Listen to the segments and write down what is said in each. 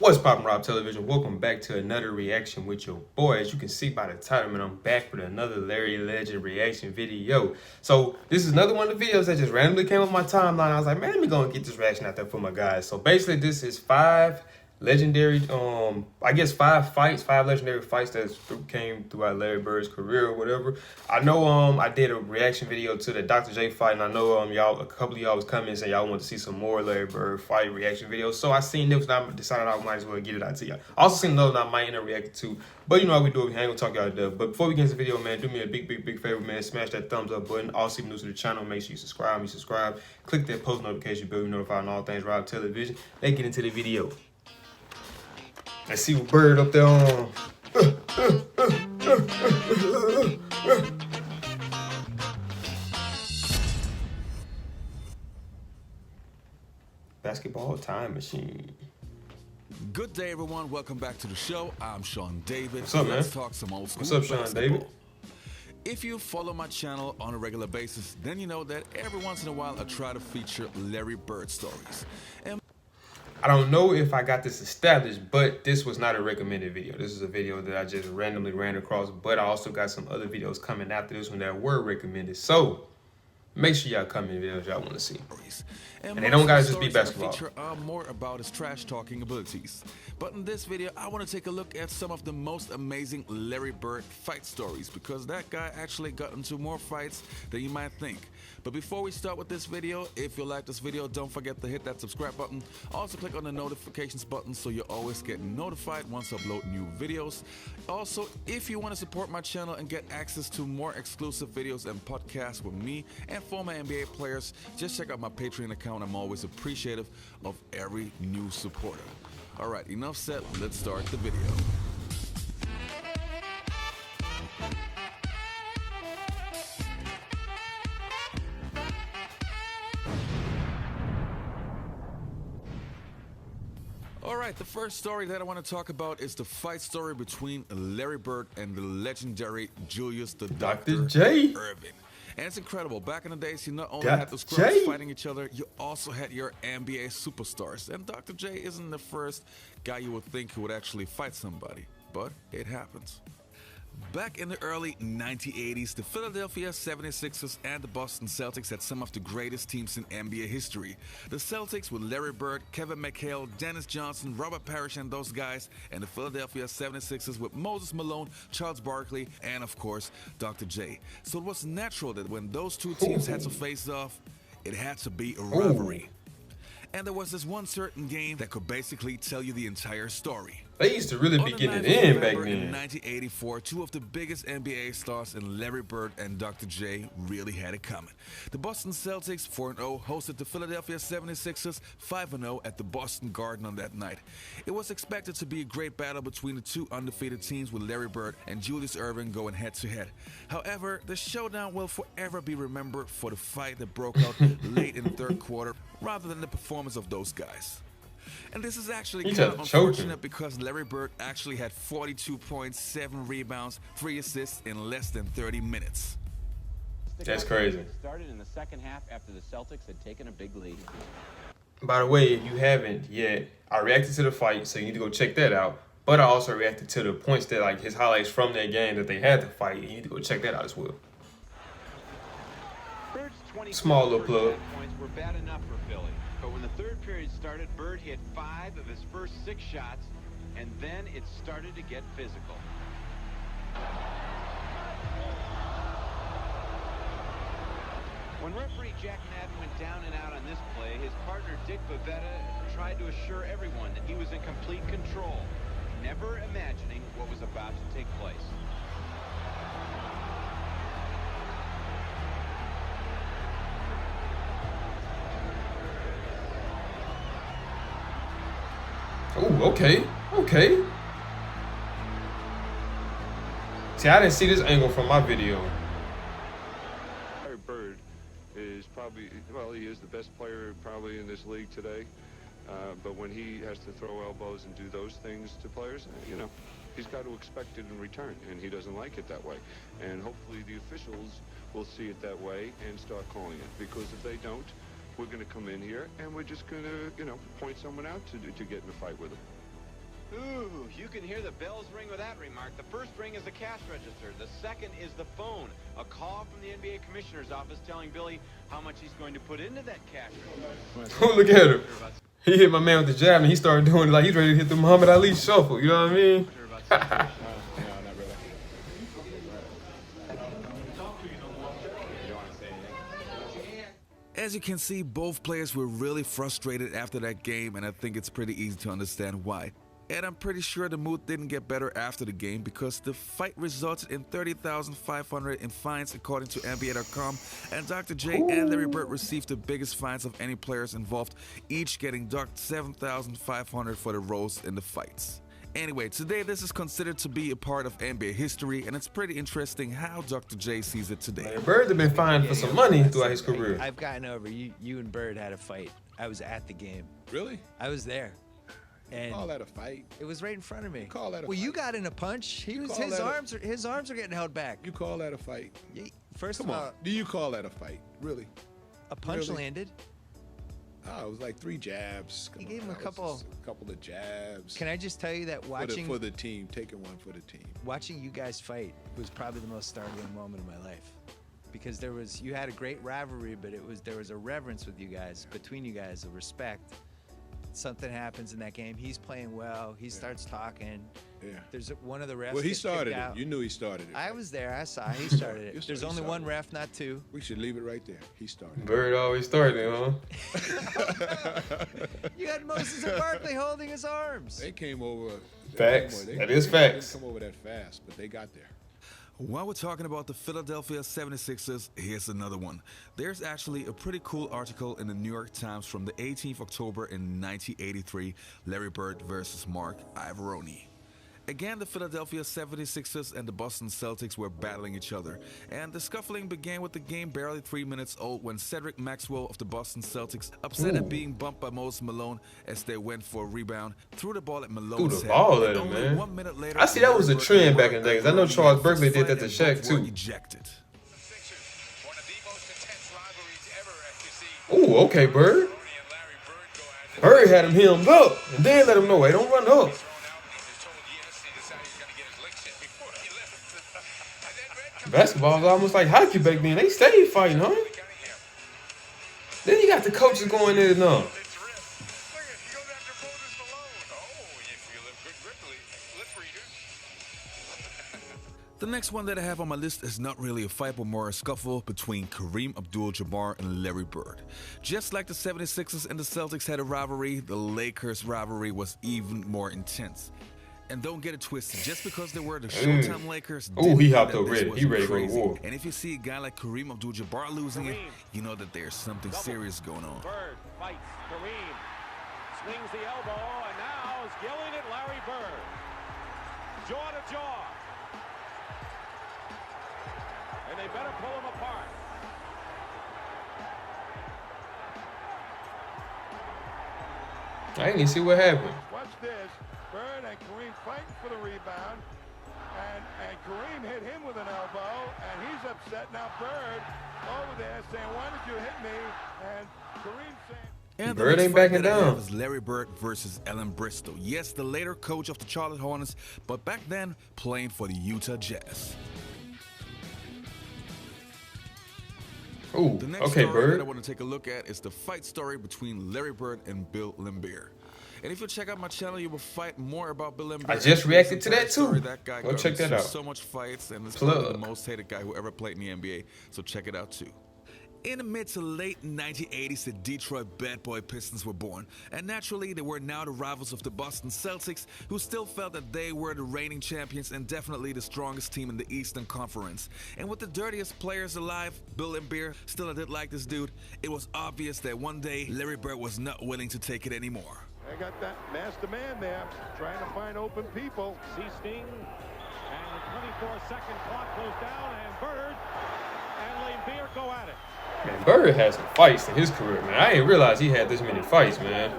What's poppin', Rob Television? Welcome back to another reaction with your boy. As you can see by the title, man, I'm back with another Larry Legend reaction video. So this is another one of the videos that just randomly came on my timeline. I was like, man, let me go and get this reaction out there for my guys. So basically, this is five legendary, I guess five legendary fights that came throughout Larry Bird's career or whatever. I know, I did a reaction video to the Dr. J fight, and I know, a couple of y'all was coming and saying y'all want to see some more Larry Bird fight reaction videos. So I seen this, and I decided I might as well get it out to y'all. I also seen another one I might end up reacting to, but you know how we do it. We ain't gonna talk y'all to death. But before we get into the video, man, do me a big favor, man. Smash that thumbs up button. Also, if you're new to the channel, make sure you subscribe. Click that post notification bell to be notified on all things Rob Television. Let's get into the video. I see what Bird up there on. Basketball time machine. Good day, everyone. Welcome back to the show. I'm Sean David. What's up, man? Let's talk some old school What's up, Sean basketball. David? If you follow my channel on a regular basis, then you know that every once in a while I try to feature Larry Bird stories. And I don't know if I got this established, but this was not a recommended video. This is a video that I just randomly ran across, but I also got some other videos coming after this one that were recommended. So make sure y'all comment videos y'all want to see. And they don't gotta just be basketball. Feature are more about his trash talking abilities. But in this video, I want to take a look at some of the most amazing Larry Bird fight stories, because that guy actually got into more fights than you might think. But before we start with this video, if you like this video, don't forget to hit that subscribe button. Also click on the notifications button so you always get notified once I upload new videos. Also, if you want to support my channel and get access to more exclusive videos and podcasts with me and former NBA players, just check out my Patreon account. I'm always appreciative of every new supporter. All right, enough said. Let's start the video. All right, the first story that I want to talk about is the fight story between Larry Bird and the legendary Julius the Dr. J. Irvin. And it's incredible. Back in the days, you not only Dr. had the scrubs J. fighting each other, you also had your NBA superstars. And Dr. J isn't the first guy you would think who would actually fight somebody, but it happens. Back in the early 1980s, the Philadelphia 76ers and the Boston Celtics had some of the greatest teams in NBA history. The Celtics with Larry Bird, Kevin McHale, Dennis Johnson, Robert Parrish and those guys, and the Philadelphia 76ers with Moses Malone, Charles Barkley, and of course, Dr. J. So it was natural that when those two teams had to face off, it had to be a rivalry. And there was this one certain game that could basically tell you the entire story. They used to really be getting it in back then. In 1984, two of the biggest NBA stars in Larry Bird and Dr. J really had it coming. The Boston Celtics 4-0 hosted the Philadelphia 76ers 5-0 at the Boston Garden on that night. It was expected to be a great battle between the two undefeated teams, with Larry Bird and Julius Erving going head to head. However, the showdown will forever be remembered for the fight that broke out late in the third quarter rather than the performance of those guys. And this is actually kind of unfortunate because Larry Bird actually had 42 points, 7 rebounds, 3 assists in less than 30 minutes. That's crazy. Started in the second half after the Celtics had taken a big lead. By the way, if you haven't yet, I reacted to the fight, so you need to go check that out. But I also reacted to the points that, like, his highlights from that game that they had to fight. You need to go check that out as well. Small little plug. Points were bad enough for Philly, but when the third period started, Bird hit 5 of his first 6 shots, and then it started to get physical. When referee Jack Madden went down and out on this play, his partner Dick Bavetta tried to assure everyone that he was in complete control, never imagining what was about to take place. Oh, okay. See, I didn't see this angle from my video. Larry Bird is probably, well, he is the best player probably in this league today. But when he has to throw elbows and do those things to players, you know, he's got to expect it in return, and he doesn't like it that way. And hopefully the officials will see it that way and start calling it, because if they don't, we're going to come in here and we're just going to, you know, point someone out to get in a fight with him. Ooh, you can hear the bells ring with that remark. The first ring is the cash register. The second is the phone. A call from the NBA commissioner's office telling Billy how much he's going to put into that cash register. Oh, look at him. He hit my man with the jab, and he started doing it like he's ready to hit the Muhammad Ali shuffle. You know what I mean? No, not really. As you can see, both players were really frustrated after that game, and I think it's pretty easy to understand why. And I'm pretty sure the mood didn't get better after the game because the fight resulted in $30,500 in fines according to NBA.com, and Dr. J and Larry Bird received the biggest fines of any players involved, each getting docked $7,500 for the roles in the fights. Anyway, today this is considered to be a part of NBA history, and it's pretty interesting how Dr. J sees it today. Bird have been fined for some money throughout his career. I've gotten over you and Bird had a fight. I was at the game. Really? I was there. And Call that a fight? it was right in front of me. Call that a well, you fight? got in a punch. His arms are getting held back. You call that a fight? First Come of all, on. Do you call that a fight? Really? a punch Really? landed. Oh, it was like 3 jabs. He Come gave on, him a that was couple- just a couple of jabs. Can I just tell you that for the team, taking one for the team. watching you guys fight was probably the most startling moment of my life, because you had a great rivalry, but there was a reverence with you guys, between you guys, a respect. Something happens in that game. He's playing well. He starts talking. Yeah. There's one of the refs. Well, he gets started kicked it. out. You knew he started it. I was there. I saw. He started it. You saw There's he only started one it. ref, not two. We should leave it right there. He started. Bird always started, huh? You had Moses and Barkley holding his arms. They came over. Facts. They That is They facts. didn't come over that fast, but they got there. While we're talking about the Philadelphia 76ers, here's another one. There's actually a pretty cool article in the New York Times from the 18th October in 1983, Larry Bird versus Mark Iavaroni. Again, the Philadelphia 76ers and the Boston Celtics were battling each other, and the scuffling began with the game barely 3 minutes old when Cedric Maxwell of the Boston Celtics, upset at being bumped by Moses Malone as they went for a rebound, threw the ball at Malone's the head. ball and at him, only man. 1 minute later, I see that was a Larry Bird trend and back Mark in the days. I know Iavaroni Charles had Barkley fist did that fight to and Shaq, both were too. ejected. Sixers, one of the most intense rivalries ever as you see. Ooh, okay, Bird. Tony and Larry Bird go at it. Bird had him hemmed up, and then let him know, hey, don't run up. Thrown out, and he was told yes. He decided he was going to get his licks in before he left. And then Red comes Basketball was almost like hockey back then. They stayed fighting, huh? out of here. Then you got the coaches going in and It's Rip. Look at, he goes after Moses Malone. Oh, if you live good lip readers. The next one that I have on my list is not really a fight but more a scuffle between Kareem Abdul-Jabbar and Larry Bird. Just like the 76ers and the Celtics had a rivalry, the Lakers rivalry was even more intense. And don't get it twisted, just because they were the Showtime Lakers, Ooh, didn't he mean hopped that up this ready. He wasn't ready to go to crazy. war. And if you see a guy like Kareem Abdul-Jabbar losing it, you know that there's something serious going on. Bird fights Kareem, swings the elbow, and now is yelling at Larry Bird. Jaw to jaw. And they better pull him apart. I didn't even see what happened. Watch this. Bird and Kareem fighting for the rebound. And Kareem hit him with an elbow, and he's upset. Now Bird over there saying, why did you hit me? And Kareem saying... And Bird the next ain't fight backing that I have down. is Larry Bird versus Ellen Bristow. Yes, the later coach of the Charlotte Hornets, but back then playing for the Utah Jazz. Ooh, The next okay, story that I Bird. want to take a look at is the fight story between Larry Bird and Bill Laimbeer. And if you check out my channel, you will find more about Bill Laimbeer. I just reacted to This entire that, too. story, That guy Go got check that into out. so much fights, and is probably the Plug. most hated guy who ever played in the NBA. So check it out too. In the mid to late 1980s, the Detroit Bad Boy Pistons were born, and naturally they were now the rivals of the Boston Celtics, who still felt that they were the reigning champions and definitely the strongest team in the Eastern Conference. And with the dirtiest players alive, Bill Laimbeer, still I did like this dude, it was obvious that one day Larry Bird was not willing to take it anymore. They got that master man there trying to find open people. See Sting, and the 24-second clock goes down, and Bird and Laimbeer go at it. Man, Bird had some fights in his career, man. I didn't realize he had this many fights, man.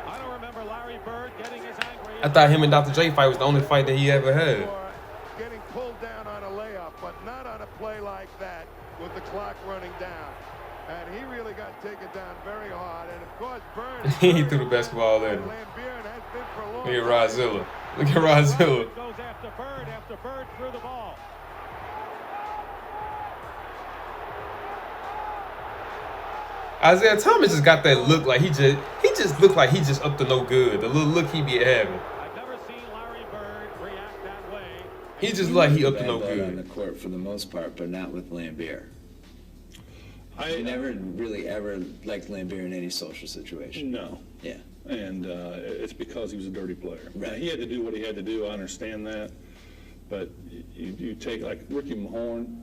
I don't remember Larry Bird getting as angry. I thought him and Dr. J fight was the only fight that he ever had. Or getting pulled down on a layup, but not on a play like that with the clock running down. And he really got taken down very hard. And of course, Bird. He threw the basketball in. Lambier has been for a long Look at time. Rozilla. Look at Rozilla. Goes after Bird threw the ball. Isaiah Thomas just got that look like he just looked like he just up to no good. The little look he be having. I've never seen Larry Bird react that way. He just look like he up to no Bad blood on the good. court for the most part, but not with Lambier. I never really ever liked Lambier in any social situation. No. Yeah. And it's because he was a dirty player. Right. Now, he had to do what he had to do. I understand that. But you take, like, Ricky Mahorn,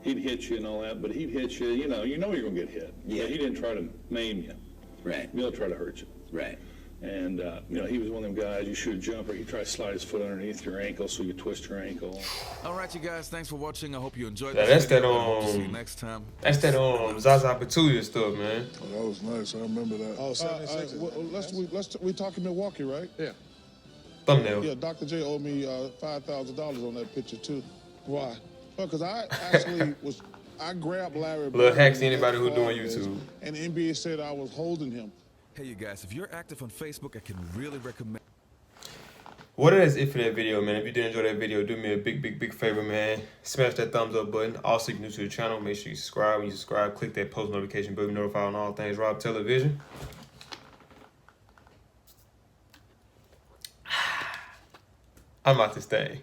he'd hit you and all that, but he'd hit you, you know you're going to get hit. Yeah. But he didn't try to maim you. Right. He'll try to hurt you. Right. And, he was one of them guys, you shoot a jumper, he'd try to slide his foot underneath your ankle so you twist your ankle. All right, you guys, thanks for watching. I hope you enjoyed Yeah, this that's that, video. I hope to see you next time. That's that Zaza Pachulia stuff, man. Oh, that was nice. I remember that. Oh, 76. We talking Milwaukee, right? Yeah. Thumbnail. Yeah, Dr. J owed me $5,000 on that picture too. Why? Well, because I actually I grabbed Larry. Little hacks to anybody who doing YouTube. And the NBA said I was holding him. Hey, you guys, if you're active on Facebook, I can really recommend. Well, that is it for that video, man. If you did enjoy that video, do me a big favor, man. Smash that thumbs up button. Also, if you're new to the channel, make sure you subscribe. When you subscribe, click that post notification bell to be notified on all things Rob Television. I'm out this thing.